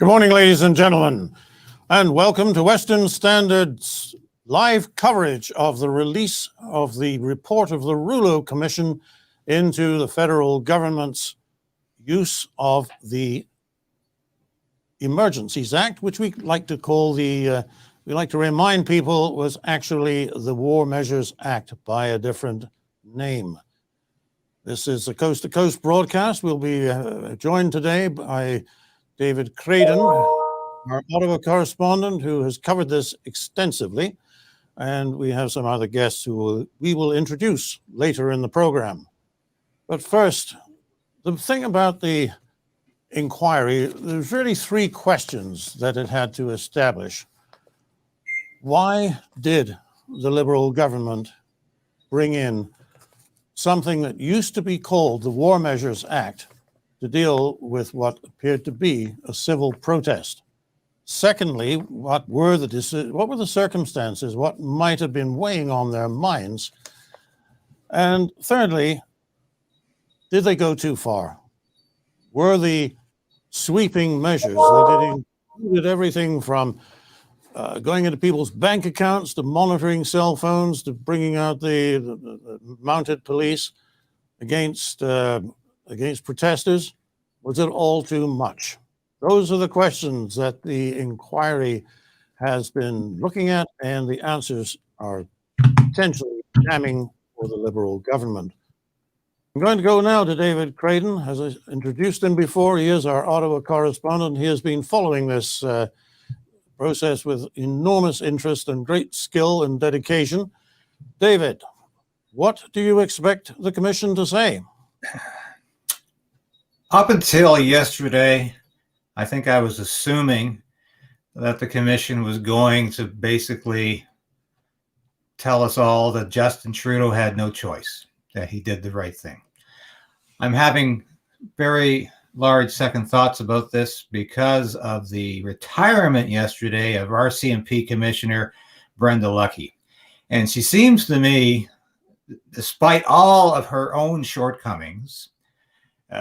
Good morning, ladies and gentlemen, and welcome to Western Standard's live coverage of the release of the report of the Trudeau Commission into the federal government's use of the Emergencies Act, which we like to call we like to remind people was actually the War Measures Act by a different name. This is a coast-to-coast broadcast. We'll be joined today by David Krayden, our Ottawa correspondent, who has covered this extensively, and we have some other guests who we will introduce later in the program. But first, the thing about the inquiry, there's really three questions that it had to establish. Why did the Liberal government bring in something that used to be called the War Measures Act to deal with what appeared to be a civil protest? Secondly, what were the circumstances? What might have been weighing on their minds? And thirdly, did they go too far? Were the sweeping measures that included everything from going into people's bank accounts to monitoring cell phones to bringing out the mounted police against protesters? Was it all too much? Those are the questions that the inquiry has been looking at, and the answers are potentially damning for the Liberal government. I'm going to go now to David Krayden. As I introduced him before, he is our Ottawa correspondent. He has been following this process with enormous interest and great skill and dedication. David, what do you expect the Commission to say? Up until yesterday, I think I was assuming that the Commission was going to basically tell us all that Justin Trudeau had no choice, that he did the right thing. I'm having very large second thoughts about this because of the retirement yesterday of RCMP Commissioner Brenda Lucki. And she seems to me, despite all of her own shortcomings,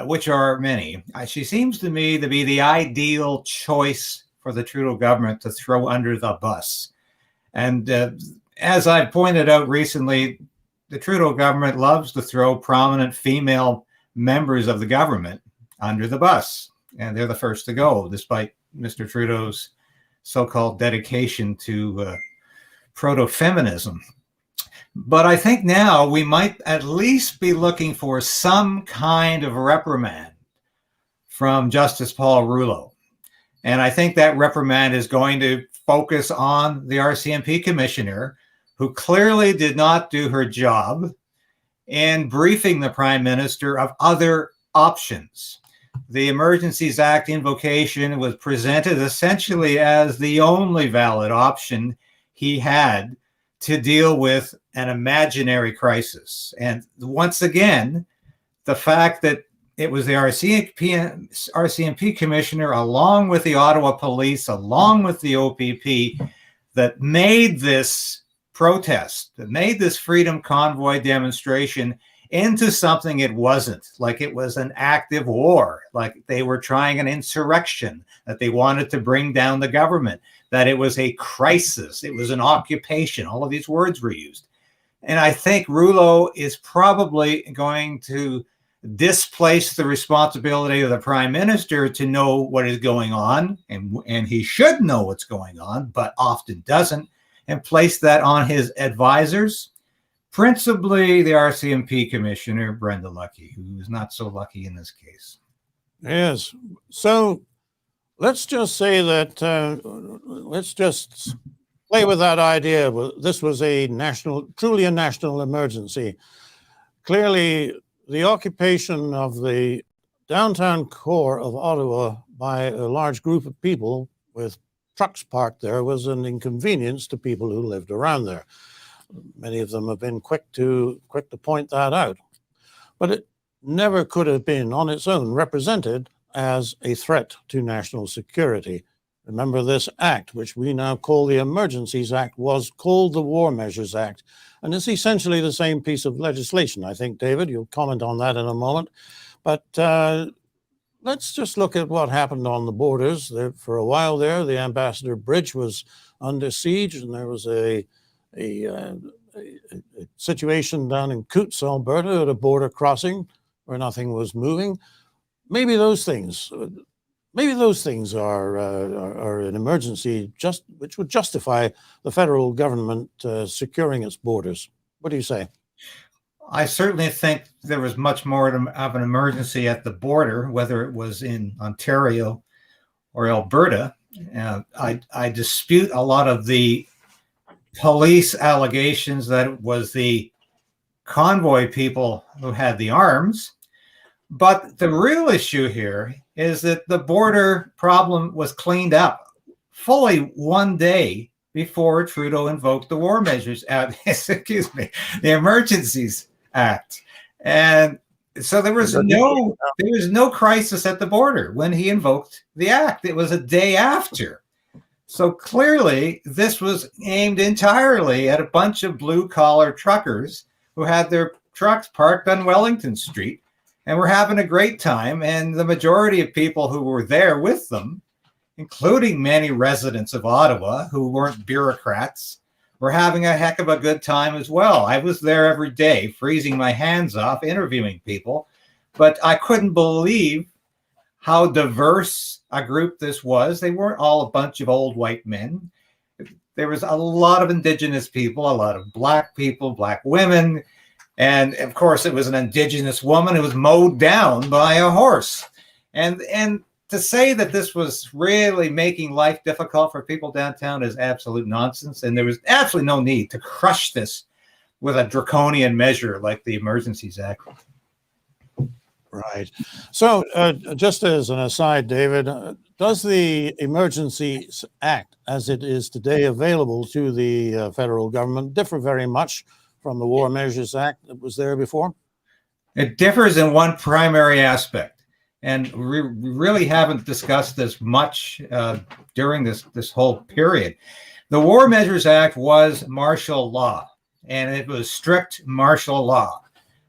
which are many, she seems to me to be the ideal choice for the Trudeau government to throw under the bus. And as I pointed out recently, the Trudeau government loves to throw prominent female members of the government under the bus, and they're the first to go, despite Mr. Trudeau's so-called dedication to proto-feminism. But I think now we might at least be looking for some kind of reprimand from Justice Paul Rouleau. And I think that reprimand is going to focus on the RCMP commissioner, who clearly did not do her job in briefing the Prime Minister of other options. The Emergencies Act invocation was presented essentially as the only valid option he had to deal with an imaginary crisis. And once again, the fact that it was the RCMP commissioner, along with the Ottawa police, along with the OPP, that made this protest, that made this Freedom Convoy demonstration into something it wasn't, like it was an active war, like they were trying an insurrection, that they wanted to bring down the government, that it was a crisis, it was an occupation. All of these words were used. And I think Rouleau is probably going to displace the responsibility of the Prime Minister to know what is going on, and he should know what's going on, but often doesn't, and place that on his advisors, principally the RCMP Commissioner, Brenda Lucki, who is not so lucky in this case. Yes. So let's just say that, let's just play with that idea. This was truly a national emergency. Clearly, the occupation of the downtown core of Ottawa by a large group of people with trucks parked there was an inconvenience to people who lived around there. Many of them have been quick to point that out. But it never could have been on its own represented as a threat to national security. Remember, this act, which we now call the Emergencies Act, was called the War Measures Act. And it's essentially the same piece of legislation. I think, David, you'll comment on that in a moment. But let's just look at what happened on the borders. For a while there, the Ambassador Bridge was under siege, and there was a situation down in Coutts, Alberta, at a border crossing where nothing was moving. Maybe those things are an emergency which would justify the federal government securing its borders. What do you say? I certainly think there was much more of an emergency at the border, whether it was in Ontario or Alberta. I dispute a lot of the police allegations that it was the convoy people who had the arms. But the real issue here is that the border problem was cleaned up fully one day before Trudeau invoked the War Measures Act, the Emergencies Act. And so there was no crisis at the border when he invoked the act. It was a day after. So clearly this was aimed entirely at a bunch of blue collar truckers who had their trucks parked on Wellington Street and were having a great time. And the majority of people who were there with them, including many residents of Ottawa who weren't bureaucrats, were having a heck of a good time as well. I was there every day, freezing my hands off, interviewing people, but I couldn't believe how diverse a group this was. They weren't all a bunch of old white men. There was a lot of Indigenous people, a lot of Black people, Black women, and of course it was an Indigenous woman who was mowed down by a horse. And to say that this was really making life difficult for people downtown is absolute nonsense. And there was absolutely no need to crush this with a draconian measure like the Emergencies Act. Right. So just as an aside, David, does the Emergencies Act, as it is today available to the federal government, differ very much from the War Measures Act that was there before? It differs in one primary aspect. And we really haven't discussed this much during this whole period. The War Measures Act was martial law, and it was strict martial law.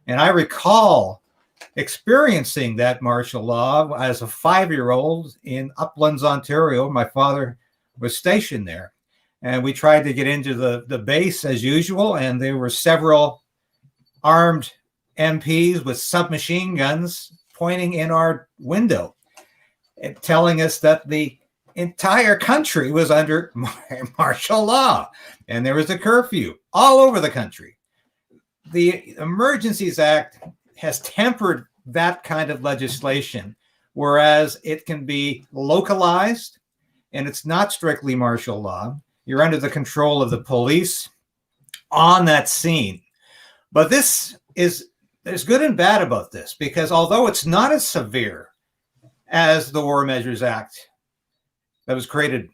And I recall experiencing that martial law as a 5-year-old in Uplands, Ontario. My father was stationed there, and we tried to get into the base as usual, and there were several armed MPs with submachine guns pointing in our window and telling us that the entire country was under martial law and there was a curfew all over the country. The Emergencies Act has tempered that kind of legislation, whereas it can be localized and it's not strictly martial law. You're under the control of the police on that scene. But there's good and bad about this, because although it's not as severe as the War Measures Act that was created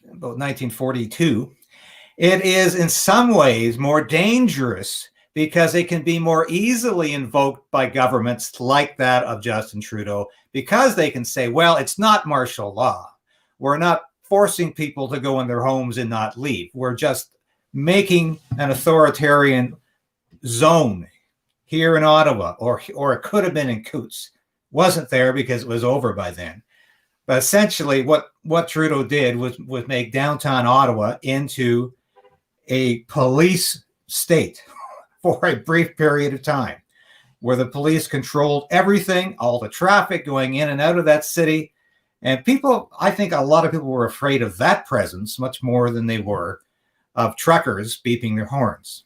about 1942, it is in some ways more dangerous because it can be more easily invoked by governments like that of Justin Trudeau, because they can say, well, it's not martial law. We're not forcing people to go in their homes and not leave. We're just making an authoritarian zone here in Ottawa, or it could have been in Coutts. Wasn't there because it was over by then. But essentially what Trudeau did was make downtown Ottawa into a police state for a brief period of time, where the police controlled everything, all the traffic going in and out of that city. And I think a lot of people were afraid of that presence much more than they were of truckers beeping their horns.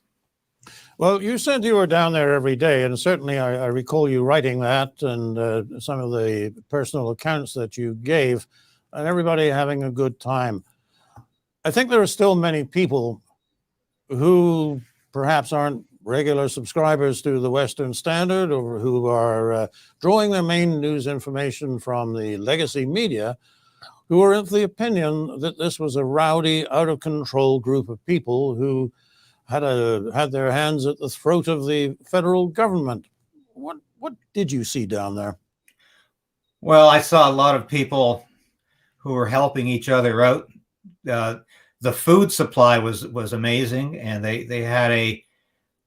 Well, you said you were down there every day, and certainly I recall you writing that and some of the personal accounts that you gave, and everybody having a good time. I think there are still many people who perhaps aren't regular subscribers to the Western Standard, or who are drawing their main news information from the legacy media, who are of the opinion that this was a rowdy, out of control group of people who had their hands at the throat of the federal government. What did you see down there? Well, I saw a lot of people who were helping each other out. The food supply was amazing, and they had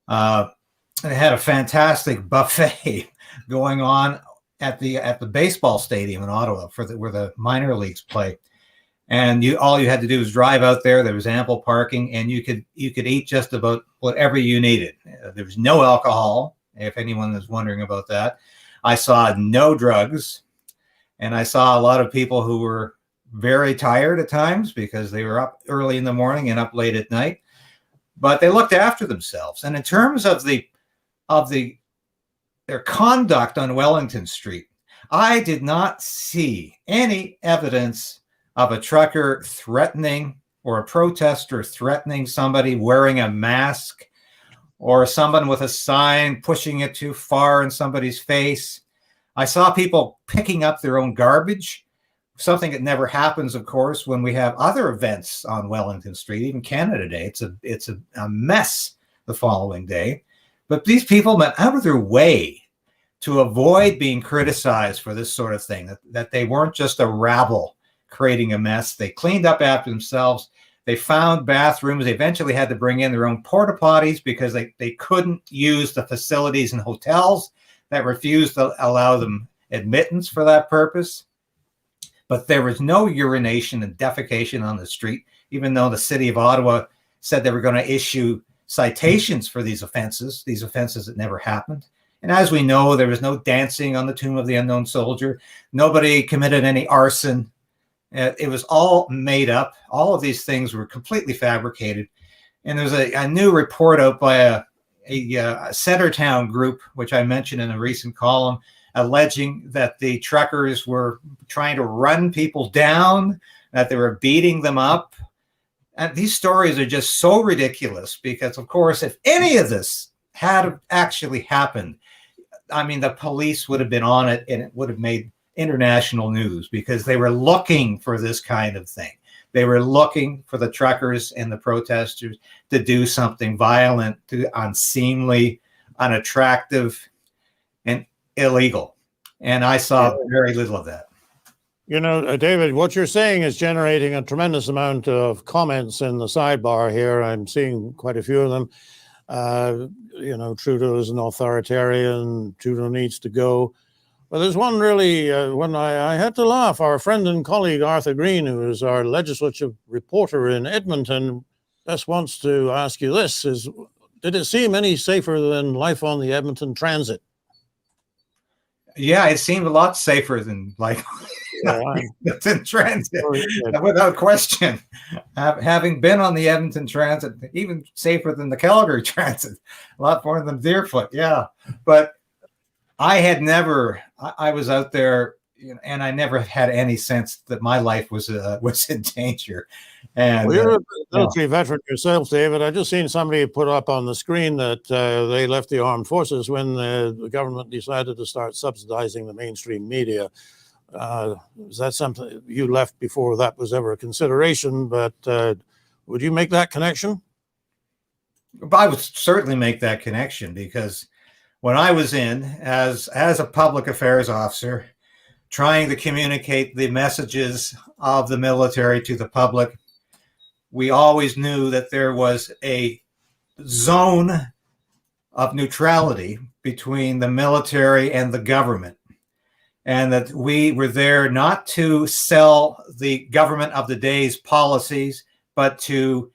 a fantastic buffet going on at the baseball stadium in Ottawa where the minor leagues play. And all you had to do was drive out there. There was ample parking, and you could eat just about whatever you needed. There was no alcohol, if anyone is wondering about that. I saw no drugs, and I saw a lot of people who were very tired at times because they were up early in the morning and up late at night, but they looked after themselves. And in terms of their conduct on Wellington Street, I did not see any evidence of a trucker threatening or a protester threatening somebody wearing a mask, or someone with a sign pushing it too far in somebody's face. I saw people picking up their own garbage, something that never happens, of course, when we have other events on Wellington Street, even Canada Day. It's a mess the following day. But these people went out of their way to avoid being criticized for this sort of thing, that they weren't just a rabble creating a mess. They cleaned up after themselves. They found bathrooms. They eventually had to bring in their own porta potties because they couldn't use the facilities in hotels that refused to allow them admittance for that purpose. But there was no urination and defecation on the street, even though the city of Ottawa said they were going to issue citations for these offenses that never happened. And as we know, there was no dancing on the tomb of the unknown soldier. Nobody committed any arson. It was all made up. All of these things were completely fabricated. And there's a new report out by a Centertown group, which I mentioned in a recent column, alleging that the truckers were trying to run people down, that they were beating them up. And these stories are just so ridiculous because, of course, if any of this had actually happened, I mean, the police would have been on it and it would have made international news because they were looking for this kind of thing. They were looking for the truckers and the protesters to do something violent, unseemly, unattractive, and illegal. And I saw very little of that. You know, David, what you're saying is generating a tremendous amount of comments in the sidebar here. I'm seeing quite a few of them. You know, Trudeau is an authoritarian. Trudeau needs to go. But there's one really, when I had to laugh. Our friend and colleague Arthur Green, who is our legislative reporter in Edmonton, just wants to ask you this: did it seem any safer than life on the Edmonton Transit? Yeah, it seemed a lot safer than life in transit, without question. Having been on the Edmonton Transit, even safer than the Calgary Transit, a lot more than Deerfoot. Yeah, but I was out there, you know, and I never had any sense that my life was in danger. And well, you're a military veteran yourself, David. I just seen somebody put up on the screen that they left the armed forces when the government decided to start subsidizing the mainstream media. Is that something you left before that was ever a consideration? But would you make that connection? I would certainly make that connection because when I was in as a public affairs officer, trying to communicate the messages of the military to the public, we always knew that there was a zone of neutrality between the military and the government, and that we were there not to sell the government of the day's policies, but to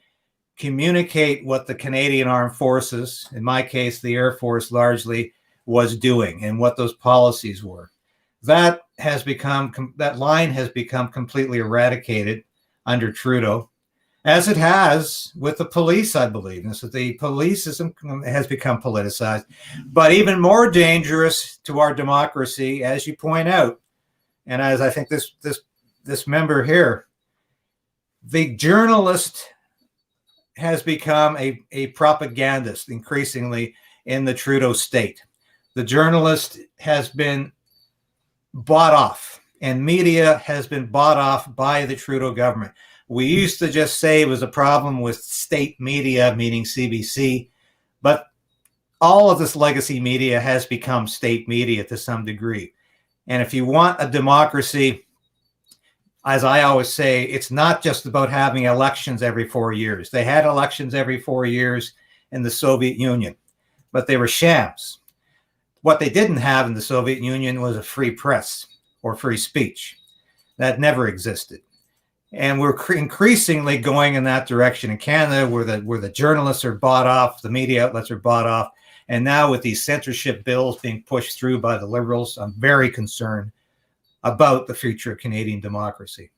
communicate what the Canadian Armed Forces, in my case, the Air Force largely, was doing and what those policies were. That line has become completely eradicated under Trudeau, as it has with the police, I believe. And so the police has become politicized, but even more dangerous to our democracy, as you point out, and as I think this member here, the journalist has become a propagandist increasingly in the Trudeau state. The journalist has been bought off, and media has been bought off by the Trudeau government. We used to just say it was a problem with state media, meaning CBC, but all of this legacy media has become state media to some degree. And if you want a democracy, as I always say, it's not just about having elections every 4 years. They had elections every 4 years in the Soviet Union, but they were shams. What they didn't have in the Soviet Union was a free press or free speech. That never existed. And we're increasingly going in that direction in Canada, where the journalists are bought off, the media outlets are bought off. And now with these censorship bills being pushed through by the Liberals, I'm very concerned about the future of Canadian democracy.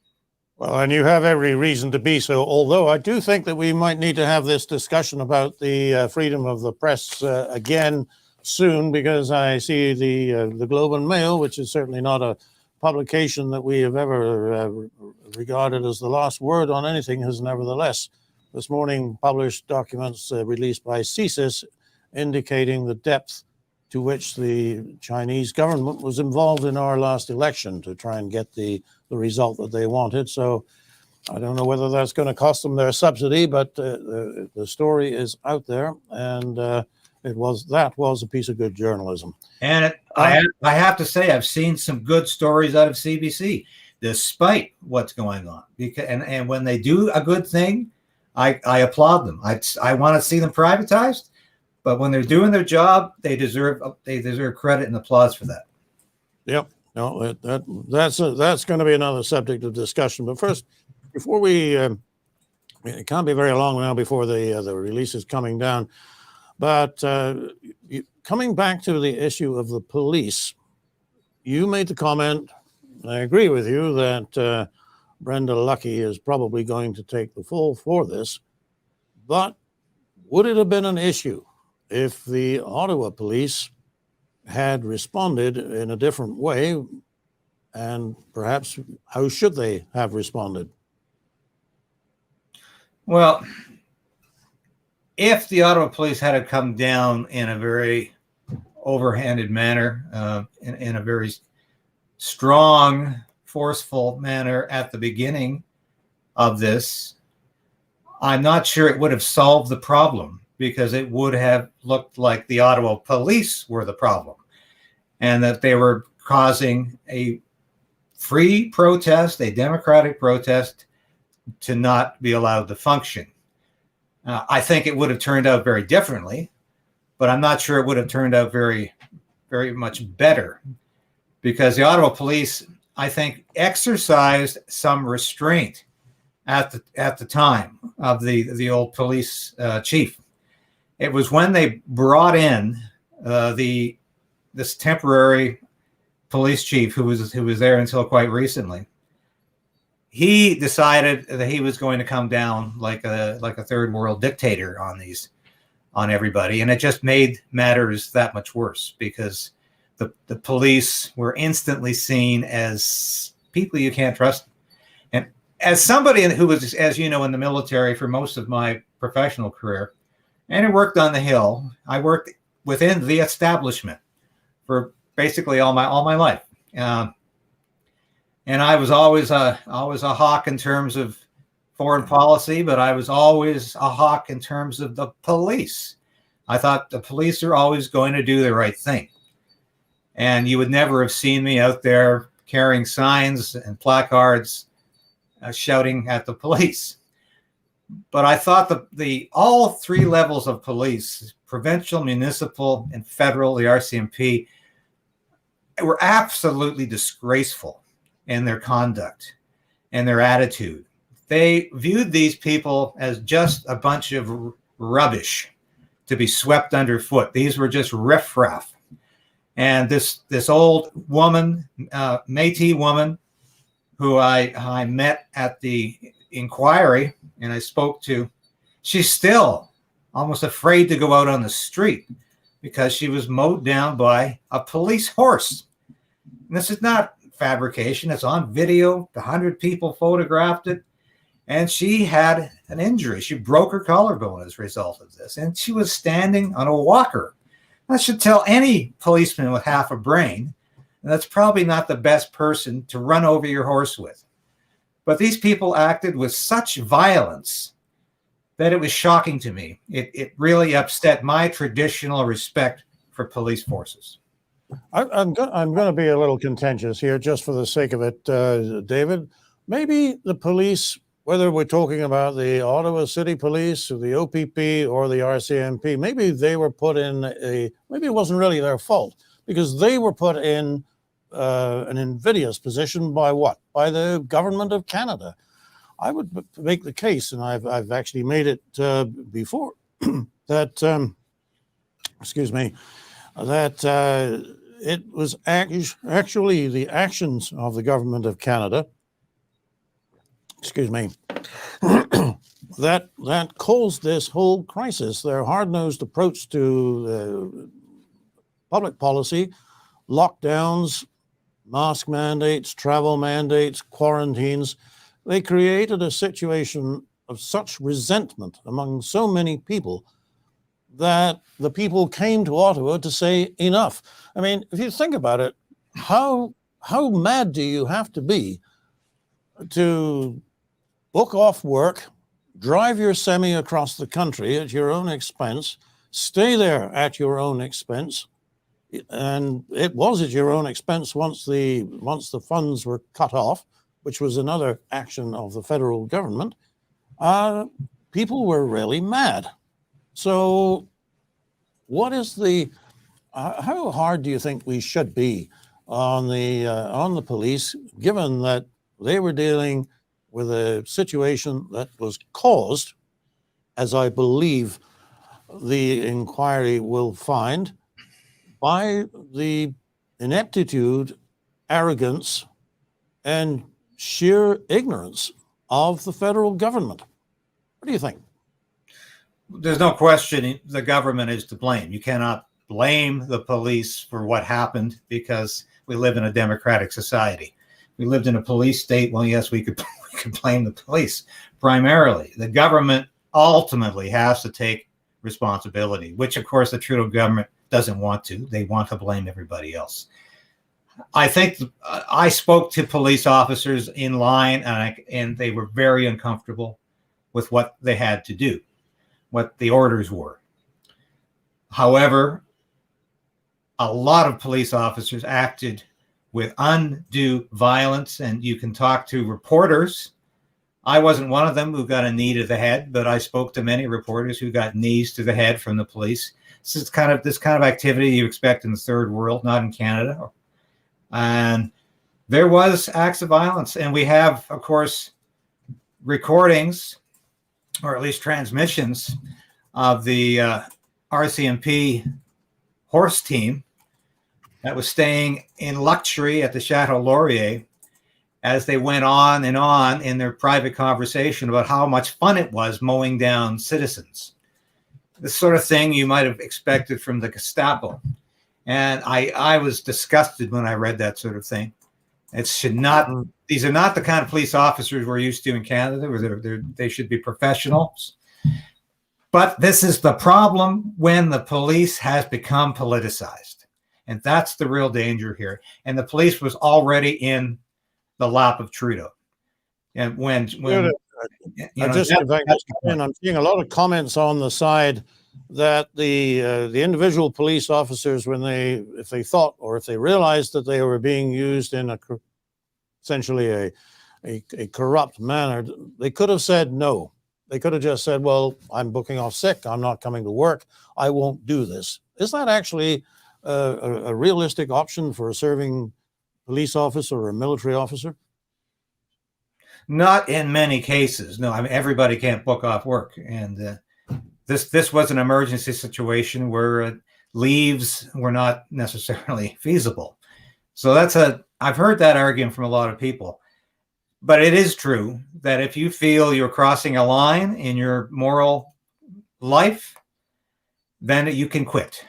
Well, and you have every reason to be so, although I do think that we might need to have this discussion about the freedom of the press again soon, because I see the Globe and Mail, which is certainly not a publication that we have ever regarded as the last word on anything, has nevertheless this morning published documents released by CSIS indicating the depth to which the Chinese government was involved in our last election to try and get the result that they wanted. So I don't know whether that's going to cost them their subsidy, but the story is out there, and that was a piece of good journalism. And I have to say, I've seen some good stories out of CBC, despite what's going on. And when they do a good thing, I applaud them. I want to see them privatized, but when they're doing their job, they deserve credit and applause for that. Yep. No, that's going to be another subject of discussion. But first, before it can't be very long now before the release is coming down. But coming back to the issue of the police, you made the comment, and I agree with you, that Brenda Lucki is probably going to take the fall for this. But would it have been an issue if the Ottawa police had responded in a different way, and perhaps how should they have responded? Well, if the Ottawa police had come down in a very overhanded manner, in a very strong, forceful manner at the beginning of this, I'm not sure it would have solved the problem, because it would have looked like the Ottawa police were the problem and that they were causing a free protest, a democratic protest, to not be allowed to function. I think it would have turned out very differently, but I'm not sure it would have turned out very, very much better, because the Ottawa police, I think, exercised some restraint at the time of the old police chief. It was when they brought in this temporary police chief who was there until quite recently. He decided that he was going to come down like a third world dictator on everybody, and it just made matters that much worse, because the police were instantly seen as people you can't trust. And as somebody who was, as you know, in the military for most of my professional career, and I worked on the Hill, I worked within the establishment for basically all my life. And I was always a hawk in terms of foreign policy, but I was always a hawk in terms of the police. I thought the police are always going to do the right thing. And you would never have seen me out there carrying signs and placards shouting at the police. But I thought all three levels of police, provincial, municipal, and federal, the RCMP, were absolutely disgraceful in their conduct and their attitude. They viewed these people as just a bunch of rubbish to be swept underfoot. These were just riffraff. And this old woman, Métis woman, who I met at the inquiry and I spoke to, she's still almost afraid to go out on the street because she was mowed down by a police horse. And this is not fabrication. It's on video. 100 people photographed it. And she had an injury. She broke her collarbone as a result of this. And she was standing on a walker. That should tell any policeman with half a brain, and that's probably not the best person to run over your horse with. But these people acted with such violence that it was shocking to me. It really upset my traditional respect for police forces. I'm going to be a little contentious here just for the sake of it, David. Maybe the police, whether we're talking about the Ottawa City Police or the OPP or the RCMP, maybe they were put in maybe it wasn't really their fault, because they were put in an invidious position by what? By the government of Canada. I would make the case, and I've actually made it before, that, excuse me, that it was actually the actions of the government of Canada, excuse me, that caused this whole crisis. Their hard-nosed approach to public policy, lockdowns, mask mandates, travel mandates, quarantines, they created a situation of such resentment among so many people that the people came to Ottawa to say enough. I mean, if you think about it, how mad do you have to be to book off work, drive your semi across the country at your own expense, stay there at your own expense, and it was at your own expense once the funds were cut off, which was another action of the federal government. People were really mad. So what is how hard do you think we should be on the police, given that they were dealing with a situation that was caused, as I believe the inquiry will find, by the ineptitude, arrogance, and sheer ignorance of the federal government? What do you think? There's no question the government is to blame. You cannot blame the police for what happened because we live in a democratic society. We lived in a police state. Well, yes, we could blame the police primarily. The government ultimately has to take responsibility, which, of course, the Trudeau government doesn't want to. They want to blame everybody else. I think I spoke to police officers in line, and they were very uncomfortable with what they had to do, what the orders were. However, a lot of police officers acted with undue violence, and you can talk to reporters. I wasn't one of them who got a knee to the head, but I spoke to many reporters who got knees to the head from the police. This kind of activity you expect in the third world, not in Canada. And there was acts of violence. And we have, of course, recordings, or at least transmissions, of the RCMP horse team that was staying in luxury at the Chateau Laurier as they went on and on in their private conversation about how much fun it was mowing down citizens. This sort of thing you might have expected from the Gestapo. And I was disgusted when I read that sort of thing. It should not, these are not the kind of police officers we're used to in Canada, where they should be professionals. But this is the problem when the police has become politicized. And that's the real danger here. And the police was already in the lap of Trudeau. And when I'm seeing a lot of comments on the side that the individual police officers, if they realized that they were being used in essentially a corrupt manner, they could have said no. They could have just said, well, I'm booking off sick. I'm not coming to work. I won't do this. Is that actually a realistic option for a serving police officer or a military officer? Not in many cases. No, I mean, everybody can't book off work. And this was an emergency situation where leaves were not necessarily feasible. So I've heard that argument from a lot of people. But it is true that if you feel you're crossing a line in your moral life, then you can quit,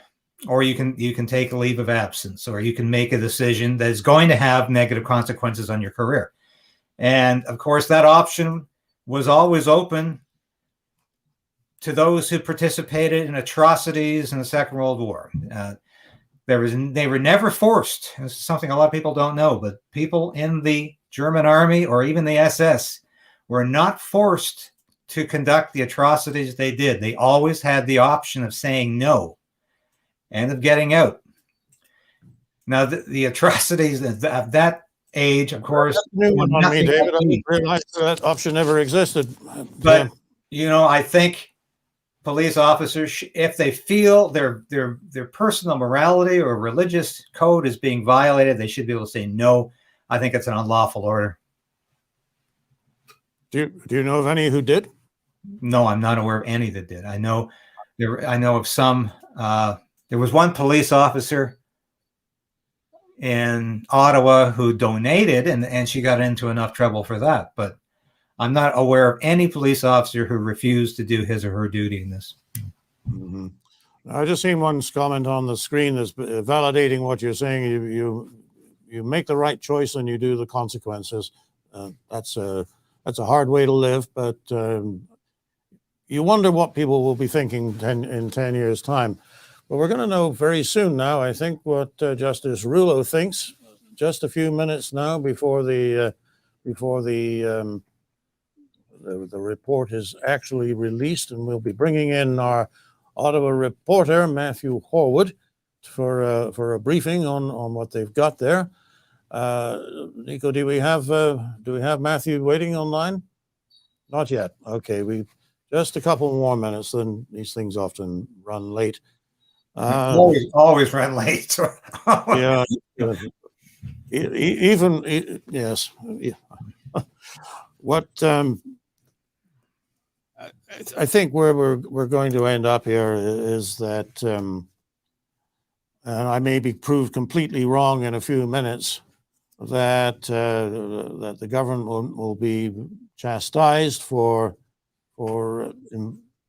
or you can take a leave of absence, or you can make a decision that is going to have negative consequences on your career. And of course, that option was always open to those who participated in atrocities in the Second World War. They were never forced. This is something a lot of people don't know, but people in the German army or even the SS were not forced to conduct the atrocities they did. They always had the option of saying no and of getting out. Now, the atrocities of that age, of course, David, I didn't realize that option never existed. But I think police officers, if they feel their personal morality or religious code is being violated, they should be able to say no. I think it's an unlawful order. Do you know of any who did? No, I'm not aware of any that did. I know of some. There was one police officer in Ottawa who donated, and she got into enough trouble for that. But I'm not aware of any police officer who refused to do his or her duty in this. Mm-hmm. I just seen one's comment on the screen that's validating what you're saying. You make the right choice and you do the consequences. That's a hard way to live, but you wonder what people will be thinking in 10 years' time. But we're going to know very soon now, I think, what Justice Rouleau thinks. Just a few minutes now before the report is actually released, and we'll be bringing in our Ottawa reporter, Matthew Horwood, for a briefing on what they've got there. Nico, do we have Matthew waiting online? Not yet. Okay, just a couple more minutes, then these things often run late. Always run late. Yeah. Yes. What I think where we're going to end up here is that, and I may be proved completely wrong in a few minutes, that the government will be chastised for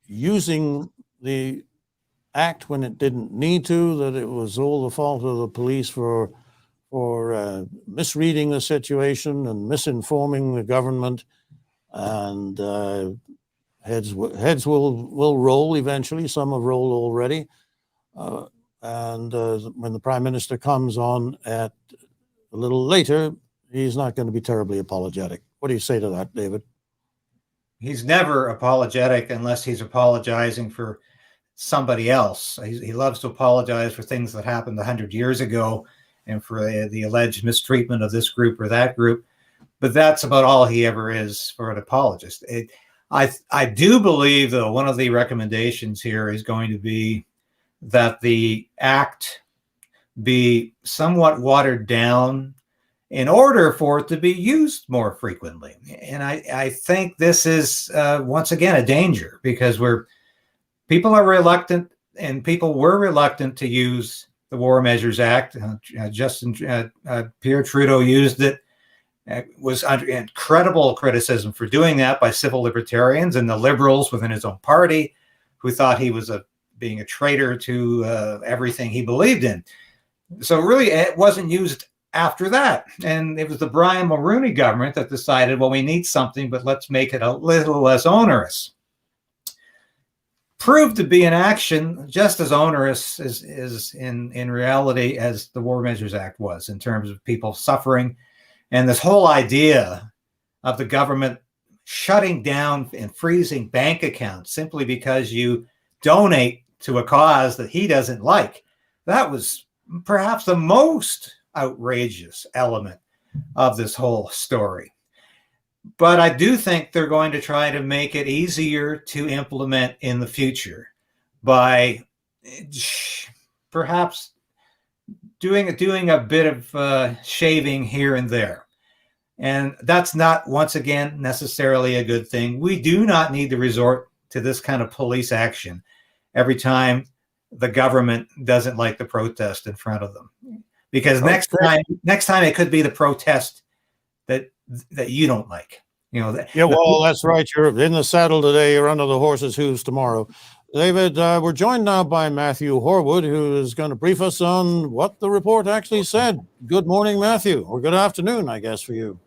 using the act when it didn't need to, that it was all the fault of the police for misreading the situation and misinforming the government, and heads will roll eventually. Some have rolled already, and when the Prime Minister comes on a little later, he's not going to be terribly apologetic. What do you say to that, David? He's never apologetic unless he's apologizing for somebody else. He loves to apologize for things that happened 100 years ago and for the alleged mistreatment of this group or that group. But that's about all he ever is for an apologist. I do believe, though, one of the recommendations here is going to be that the act be somewhat watered down in order for it to be used more frequently. And I think this is, once again, a danger, because people are reluctant, and people were reluctant to use the War Measures Act. Pierre Trudeau used it. Was under incredible criticism for doing that by civil libertarians and the liberals within his own party, who thought he was being a traitor to everything he believed in. So really, it wasn't used after that. And it was the Brian Mulroney government that decided, well, we need something, but let's make it a little less onerous. Proved to be an action just as onerous is in reality as the War Measures Act was, in terms of people suffering. And this whole idea of the government shutting down and freezing bank accounts simply because you donate to a cause that he doesn't like, that was perhaps the most outrageous element of this whole story. But I do think they're going to try to make it easier to implement in the future by perhaps doing a bit of shaving here and there. And that's not, once again, necessarily a good thing. We do not need to resort to this kind of police action every time the government doesn't like the protest in front of them. Because next time it could be the protest that you don't like. Well, that's right. You're in the saddle today. You're under the horse's hooves tomorrow. David, we're joined now by Matthew Horwood, who is going to brief us on what the report actually said. Good morning, Matthew, or good afternoon, I guess, for you.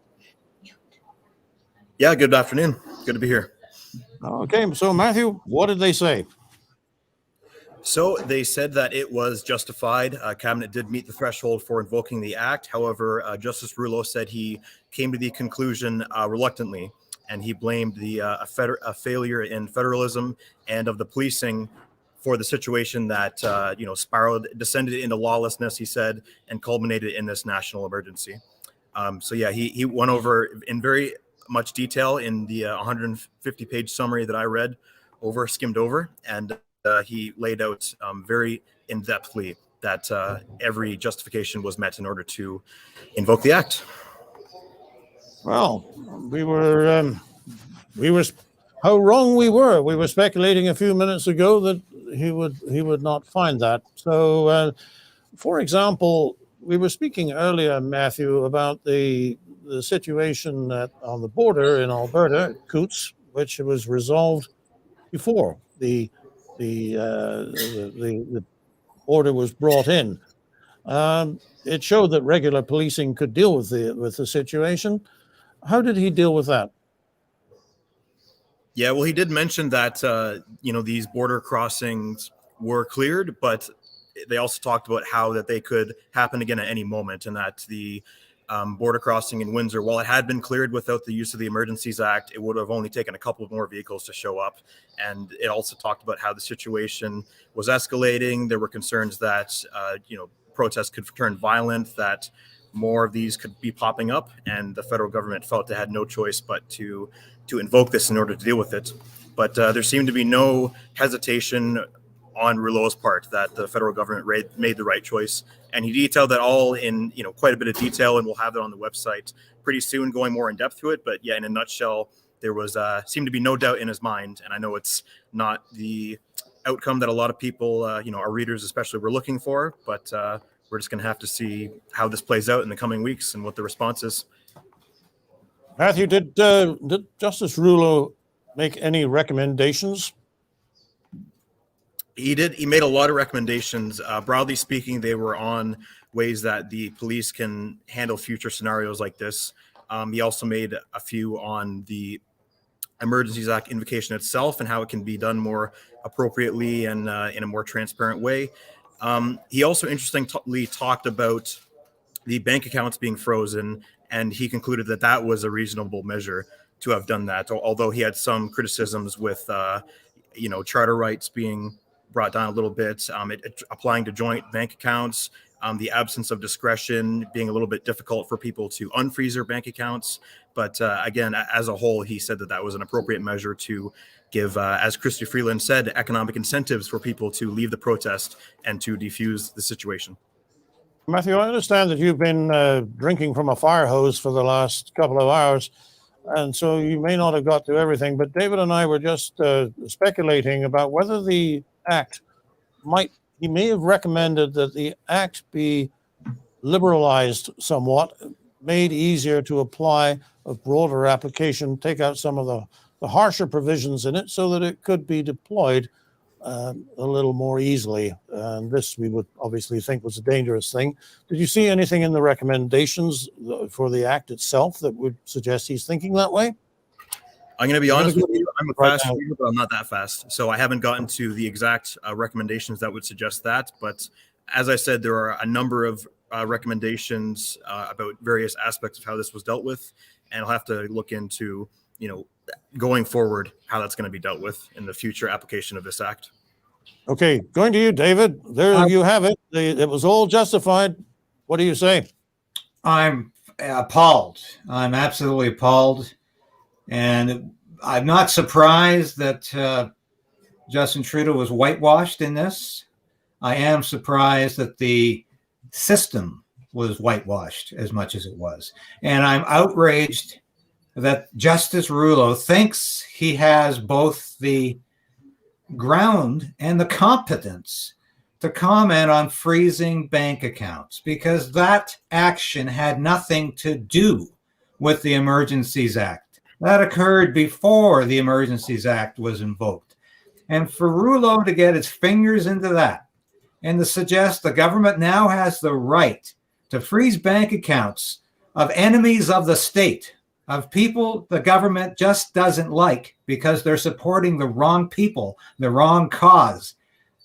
Yeah, good afternoon. Good to be here. Okay, so Matthew, what did they say? So they said that it was justified. Cabinet did meet the threshold for invoking the act. However, Justice Rouleau said he came to the conclusion reluctantly, and he blamed a failure in federalism and of the policing for the situation that descended into lawlessness, he said, and culminated in this national emergency. He went over in very much detail in the 150-page summary that I read skimmed over, and he laid out very in-depthly that every justification was met in order to invoke the act. Well, we were how wrong we were. We were speculating a few minutes ago that he would not find that. So, for example, we were speaking earlier, Matthew, about the situation on the border in Alberta, Coots, which was resolved before the order was brought in. It showed that regular policing could deal with the situation. How did he deal with that? Yeah, well, he did mention that these border crossings were cleared, but they also talked about how that they could happen again at any moment, and that the border crossing in Windsor, while it had been cleared without the use of the Emergencies Act, it would have only taken a couple of more vehicles to show up. And it also talked about how the situation was escalating. There were concerns that protests could turn violent, that more of these could be popping up, and the federal government felt they had no choice but to invoke this in order to deal with it. But there seemed to be no hesitation on Rouleau's part that the federal government made the right choice. And he detailed that all in quite a bit of detail, and we'll have it on the website pretty soon, going more in depth to it. But yeah, in a nutshell, there was seemed to be no doubt in his mind. And I know it's not the outcome that a lot of people, our readers especially, were looking for, but we're just going to have to see how this plays out in the coming weeks and what the response is. Matthew, did Justice Rouleau make any recommendations? He did. He made a lot of recommendations. Broadly speaking, they were on ways that the police can handle future scenarios like this. He also made a few on the Emergencies Act invocation itself and how it can be done more appropriately and in a more transparent way. He also interestingly talked about the bank accounts being frozen, and he concluded that that was a reasonable measure to have done that, although he had some criticisms with charter rights being brought down a little bit, applying to joint bank accounts, the absence of discretion being a little bit difficult for people to unfreeze their bank accounts. But again, as a whole, he said that that was an appropriate measure to give, as Christy Freeland said, economic incentives for people to leave the protest and to defuse the situation. Matthew, I understand that you've been drinking from a fire hose for the last couple of hours, and so you may not have got to everything, but David and I were just speculating about whether the act he may have recommended that the act be liberalized somewhat, made easier to apply, a broader application, take out some of the harsher provisions in it so that it could be deployed a little more easily. And this we would obviously think was a dangerous thing. Did you see anything in the recommendations for the act itself that would suggest he's thinking that way? I'm going to be honest with you. I'm a fast reader, but I'm not that fast. So I haven't gotten to the exact recommendations that would suggest that. But as I said, there are a number of recommendations about various aspects of how this was dealt with. And I'll have to look into, going forward, how that's going to be dealt with in the future application of this act. Okay, going to you, David. There you have it. It was all justified. What do you say? I'm appalled. I'm absolutely appalled. And I'm not surprised that Justin Trudeau was whitewashed in this. I am surprised that the system was whitewashed as much as it was. And I'm outraged that Justice Rouleau thinks he has both the ground and the competence to comment on freezing bank accounts, because that action had nothing to do with the Emergencies Act. That occurred before the Emergencies Act was invoked. And for Rouleau to get his fingers into that and to suggest the government now has the right to freeze bank accounts of enemies of the state, of people the government just doesn't like because they're supporting the wrong people, the wrong cause,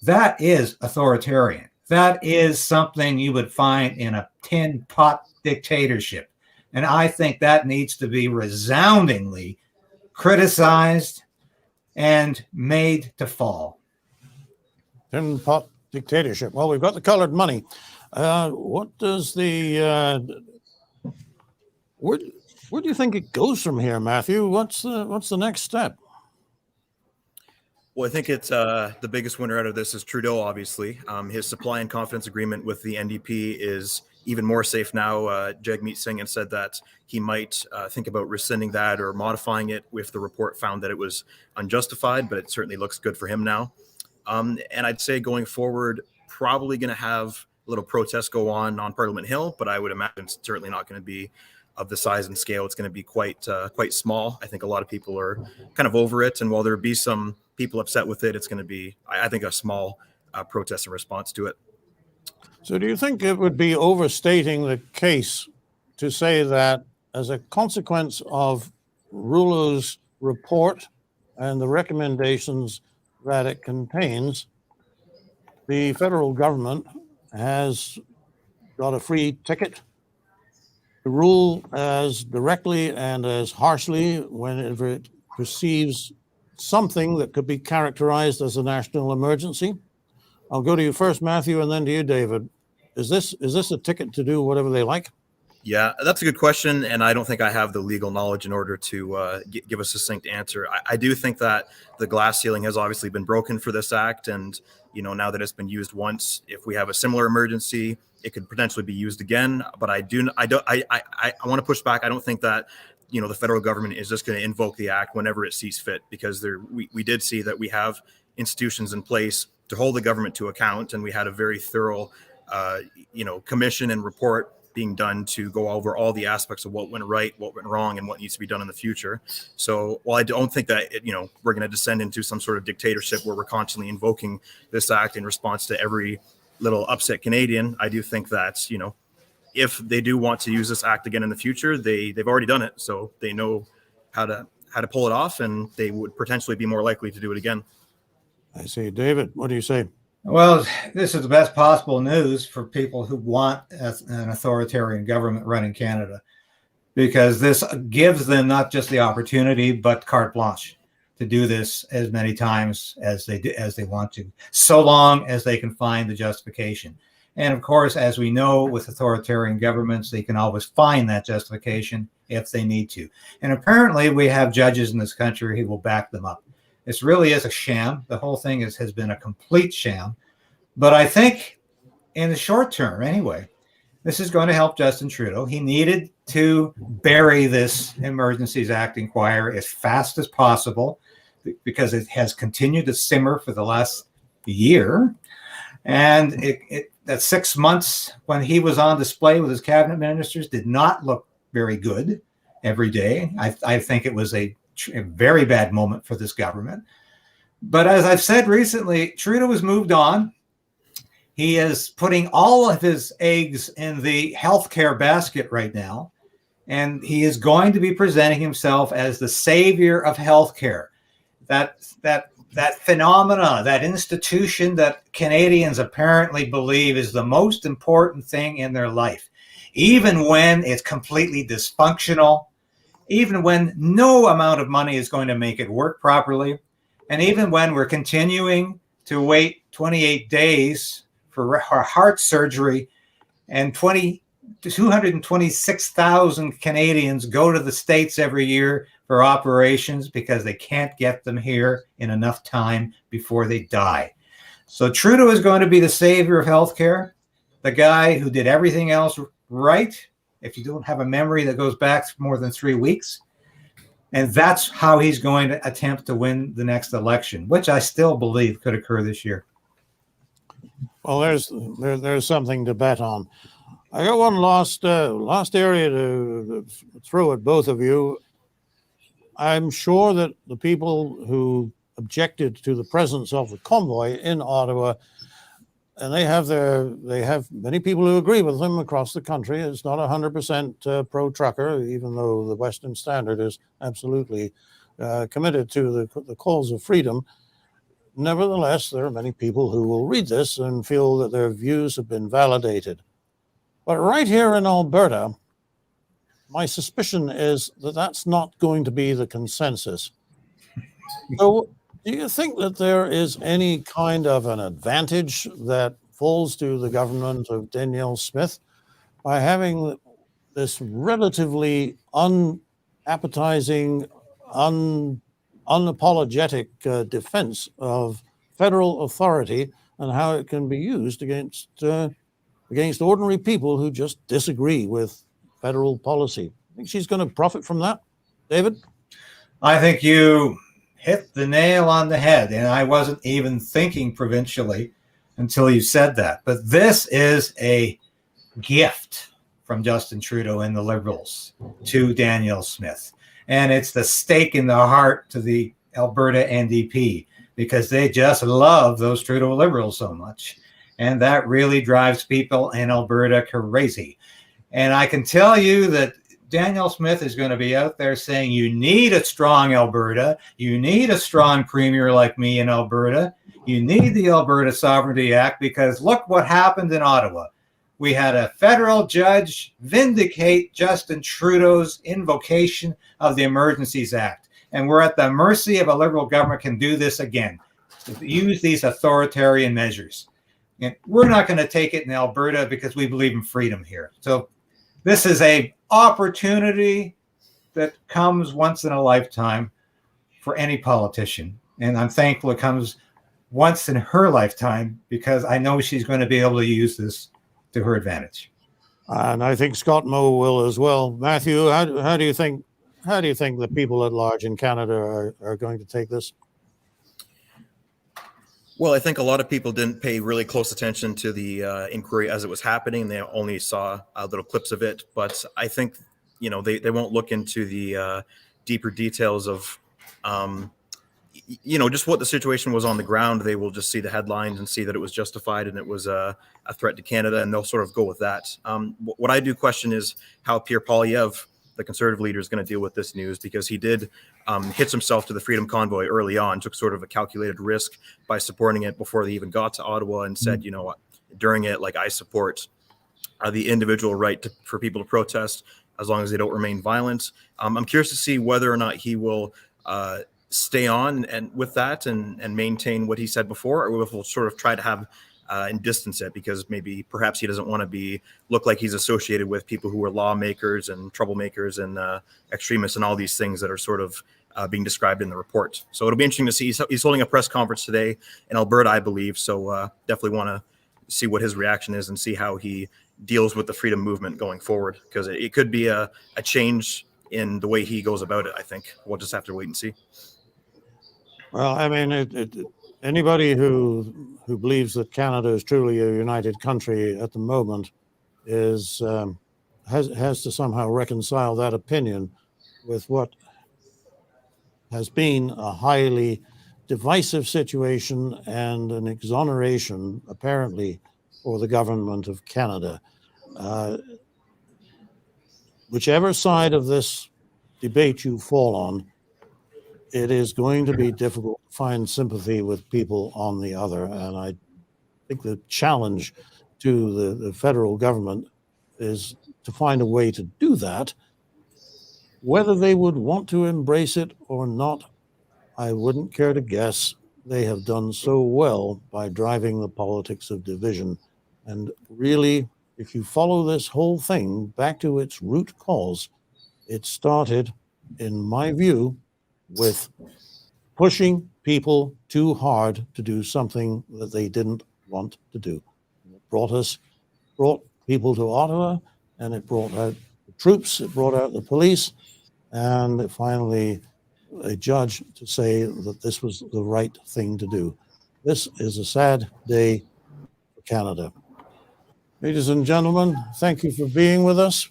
that is authoritarian. That is something you would find in a tin pot dictatorship. And I think that needs to be resoundingly criticized and made to fall. Tin pot dictatorship. Well, we've got the colored money. What does where do you think it goes from here, Matthew? What's the next step? Well, I think it's the biggest winner out of this is Trudeau, obviously. His supply and confidence agreement with the NDP is even more safe now. Jagmeet Singh had said that he might think about rescinding that or modifying it if the report found that it was unjustified, but it certainly looks good for him now. And I'd say going forward, probably going to have a little protest go on Parliament Hill, but I would imagine it's certainly not going to be of the size and scale. It's going to be quite small. I think a lot of people are kind of over it, and while there be some people upset with it, it's going to be, I think, a small protest in response to it. So do you think it would be overstating the case to say that as a consequence of Rouleau's report and the recommendations that it contains, the federal government has got a free ticket to rule as directly and as harshly whenever it perceives something that could be characterized as a national emergency? I'll go to you first, Matthew, and then to you, David. Is this a ticket to do whatever they like? Yeah, that's a good question, and I don't think I have the legal knowledge in order to give a succinct answer. I do think that the glass ceiling has obviously been broken for this act, and now that it's been used once, if we have a similar emergency, it could potentially be used again. But I want to push back. I don't think that the federal government is just going to invoke the act whenever it sees fit, because we did see that we have institutions in place to hold the government to account, and we had a very thorough commission and report being done to go over all the aspects of what went right, what went wrong, and what needs to be done in the future. So while I don't think that we're going to descend into some sort of dictatorship where we're constantly invoking this act in response to every little upset Canadian, I do think that if they do want to use this act again in the future, they've already done it, so they know how to pull it off, and they would potentially be more likely to do it again. I see. David, what do you say? Well, this is the best possible news for people who want an authoritarian government running Canada, because this gives them not just the opportunity, but carte blanche to do this as many times as they want to, so long as they can find the justification. And of course, as we know, with authoritarian governments, they can always find that justification if they need to. And apparently we have judges in this country who will back them up. This really is a sham. The whole thing has been a complete sham. But I think in the short term, anyway, this is going to help Justin Trudeau. He needed to bury this Emergencies Act inquiry as fast as possible because it has continued to simmer for the last year. And that 6 months when he was on display with his cabinet ministers did not look very good every day. I think it was a very bad moment for this government. But as I've said recently, Trudeau has moved on. He is putting all of his eggs in the healthcare basket right now, and he is going to be presenting himself as the savior of healthcare. That phenomena, that institution that Canadians apparently believe is the most important thing in their life, even when it's completely dysfunctional, even when no amount of money is going to make it work properly, and even when we're continuing to wait 28 days for heart surgery, and 226,000 Canadians go to the States every year for operations because they can't get them here in enough time before they die. So Trudeau is going to be the savior of healthcare, the guy who did everything else right, if you don't have a memory that goes back more than 3 weeks. And that's how he's going to attempt to win the next election, which I still believe could occur this year. Well, there's something to bet on. I got one last area to throw at both of you. I'm sure that the people who objected to the presence of the convoy in Ottawa, and they have many people who agree with them across the country. It's not 100% pro-trucker, even though the Western Standard is absolutely committed to the cause of freedom. Nevertheless, there are many people who will read this and feel that their views have been validated. But right here in Alberta, my suspicion is that that's not going to be the consensus. So do you think that there is any kind of an advantage that falls to the government of Danielle Smith by having this relatively unappetizing, unapologetic defense of federal authority and how it can be used against ordinary people who just disagree with federal policy. I think she's going to profit from that. David? I think you hit the nail on the head, and I wasn't even thinking provincially until you said that. But this is a gift from Justin Trudeau and the Liberals to Danielle Smith. And it's the stake in the heart to the Alberta NDP, because they just love those Trudeau Liberals so much. And that really drives people in Alberta crazy. And I can tell you that Danielle Smith is going to be out there saying, you need a strong Alberta. You need a strong premier like me in Alberta. You need the Alberta Sovereignty Act, because look what happened in Ottawa. We had a federal judge vindicate Justin Trudeau's invocation of the Emergencies Act. And we're at the mercy of a Liberal government can do this again, use these authoritarian measures. And we're not going to take it in Alberta because we believe in freedom here. So this is an opportunity that comes once in a lifetime for any politician. And I'm thankful it comes once in her lifetime, because I know she's going to be able to use this to her advantage. And I think Scott Moe will as well. Matthew, how do you think the people at large in Canada are going to take this? Well, I think a lot of people didn't pay really close attention to the inquiry as it was happening. They only saw little clips of it. But I think, they won't look into the deeper details of, just what the situation was on the ground. They will just see the headlines and see that it was justified and it was a threat to Canada, and they'll sort of go with that. What I do question is how Pierre Poilievre, the Conservative leader, is going to deal with this news, because he did hitch himself to the Freedom Convoy early on, took sort of a calculated risk by supporting it before they even got to Ottawa, and said, during it, I support the individual right for people to protest as long as they don't remain violent. I'm curious to see whether or not he will stay on and with that and maintain what he said before, or if we'll sort of try to have and distance it, because perhaps he doesn't want to look like he's associated with people who are lawmakers and troublemakers and extremists and all these things that are sort of being described in the report. So it'll be interesting to see. He's holding a press conference today in Alberta, I believe. So definitely want to see what his reaction is and see how he deals with the freedom movement going forward, because it could be a change in the way he goes about it. I think we'll just have to wait and see. Well, I mean, anybody who believes that Canada is truly a united country at the moment has to somehow reconcile that opinion with what has been a highly divisive situation and an exoneration, apparently, for the government of Canada. Whichever side of this debate you fall on, it is going to be difficult to find sympathy with people on the other. And I think the challenge to the federal government is to find a way to do that. Whether they would want to embrace it or not, I wouldn't care to guess. They have done so well by driving the politics of division. And really, if you follow this whole thing back to its root cause, it started, in my view, with pushing people too hard to do something that they didn't want to do. It brought people to Ottawa, and it brought out the troops, it brought out the police, and finally a judge to say that this was the right thing to do. This is a sad day for Canada. Ladies and gentlemen, thank you for being with us.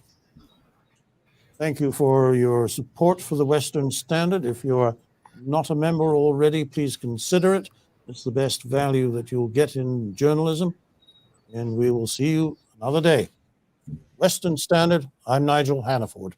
Thank you for your support for the Western Standard. If you're not a member already, please consider it. It's the best value that you'll get in journalism. And we will see you another day. Western Standard, I'm Nigel Hannaford.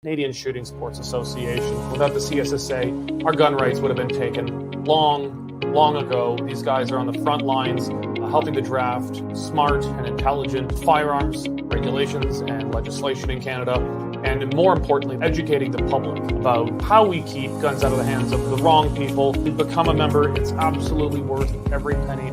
Canadian Shooting Sports Association. Without the CSSA, our gun rights would have been taken long ago. These guys are on the front lines helping to draft smart and intelligent firearms regulations and legislation in Canada. and more importantly, educating the public about how we keep guns out of the hands of the wrong people. To become a member, it's absolutely worth every penny.